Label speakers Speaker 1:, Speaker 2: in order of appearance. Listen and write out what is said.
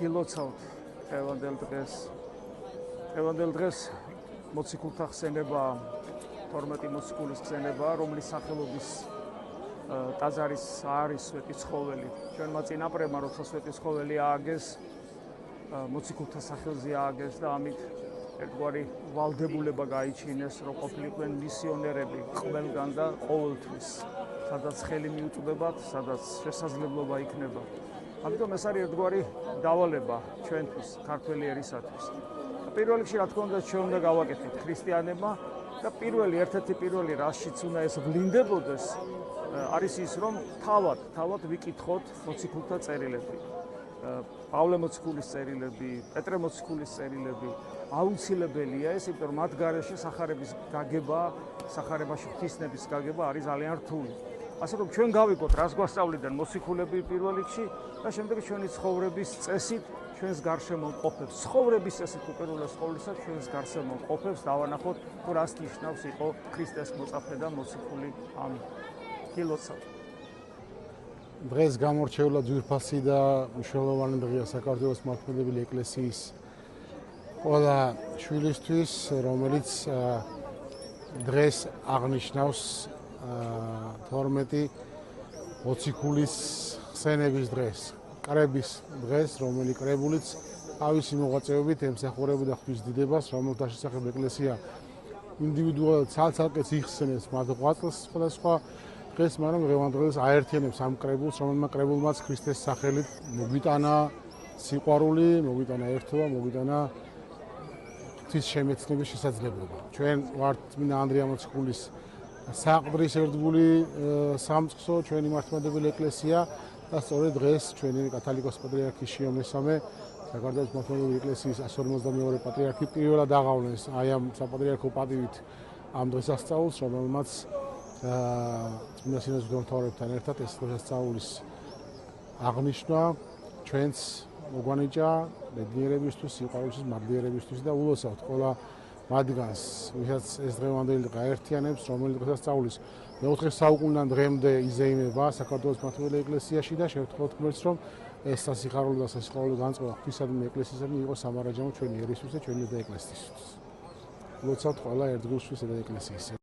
Speaker 1: გილოცავთ დღევანდელ დღეს მოციქულთა ხსენება 12 მოციქულის ხსენება, რომლის სახელობის ტაძარის არის სვეტიცხოველი. ჩვენმა წინაპრებმა როცა სვეტიცხოველი ააგეს, მოციქულთა სახელზე ააგეს და ამით ერთგვარი ვალდებულება გაიჩინეს, რომ ყოფილიყვნენ მისიონერები ყველგან და ყოველთვის, სადაც ხელი მიუწვდებათ, სადაც შესაძლებლობა იქნება. ამიტომ ეს არის ერთგვარი დავალება ჩვენთვის, ქართველი ერისათვის. პირველ რიგში, რა თქმა უნდა, ჩვენ უნდა გავაკეთოთ ქრისტიანებმა და ერთ-ერთი პირველი რაშიც უნდა ეს ვლინდებოდეს, არის ის, რომ თავად ვიკითხოთ მოციქულთა წერილები. პავლე მოციქულის წერილები, პეტრე მოციქულის წერილები, აუცილებელია ეს, იმიტომ რომ მათ გარეშე სახარების გაგება, სახარებაში ღვთისნების გაგება არის ძალიან რთული. ასე რომ ჩვენ გავიგოთ, რას გვასწავლიდან მოციქულები პირველ რიგში და შემდეგ ჩვენი ცხოვრების წესით ჩვენს გარშემო მყოფებს. ცხოვრების წესით უპირველეს ყოვლისა ჩვენს გარშემო მყოფებს დავანახოთ, თუ რას ნიშნავს იყო ქრისტეს მოწაფე და მოციქული ამ გილოცავთ.
Speaker 2: დღეს გამორჩეულად ძვირფასი და მნიშვნელოვანი დღეა საქართველოს მართლმადიდებელი ეკლესიის ყველა შვილისთვის, რომელიც დღეს აღნიშნავს 12 მოციქულის ხსენების დღეს, კრების დღეს, რომელი კრებულიც თავისი მოღვაწეობით ემსახურებოდა ღვთის დიდებას, რომელთა შესახებ ეკლესია ინდივიდუალურად ცალ-ცალკეც იხსენებს მათ ღვაწლს სხვადასხვა დღეს, მაგრამ დღევანდელს აერთიანებს ამ კრებულს, რომელმა კრებულმაც ქრისტეს სახელით მოგვიტანა სიყვარული, მოგვიტანა ერთობა, მოგვიტანა ღვთის შემეცნების შესაძლებლობა. ჩვენ ვართ წმინდა ანდრია მოციქულის საყდრის ერთგული სამწყსო, ჩვენი მართლმადიდებელი ეკლესია და სწორედ დღეს ჩვენი კათოლიკოს პატრიარქი შიო მესამე საქართველოს მართლმადიდებელი ეკლესიის 152 პატრიარქი პირველად აღავლენს აი ამ საპატრიარქო პატივით ამ დღესასწაულს, რომელმაც წმინდა სინოდის მთავრებთან ერთად ეს დღესასწაულის აღნიშვნა ჩვენს მოგვანიჭა ბედნიერებისთვის, სიყვარულისთვის, მადლიერებისთვის და ულოცავთ ყველა მათგანს, ვისაც ეს დღევანდელი დღე აერთიანებს, რომელიც დღესასწაულის მეოთხე საუკუნიდან დღემდე იზეიმება საქართველოს მართლმადიდებელი ეკლესიაში და შევთხოვთ ღმერთს, რომ ეს სასიხარულო და სასიყვარულო განწყობა ღვთისადმი ეკლესიისადმი იყოს სამარაჯამო ჩვენი ერისთვის და ჩვენი და ეკლესიისთვის. ულოცავთ ყველა ერთგულისთვის და ეკლესიის.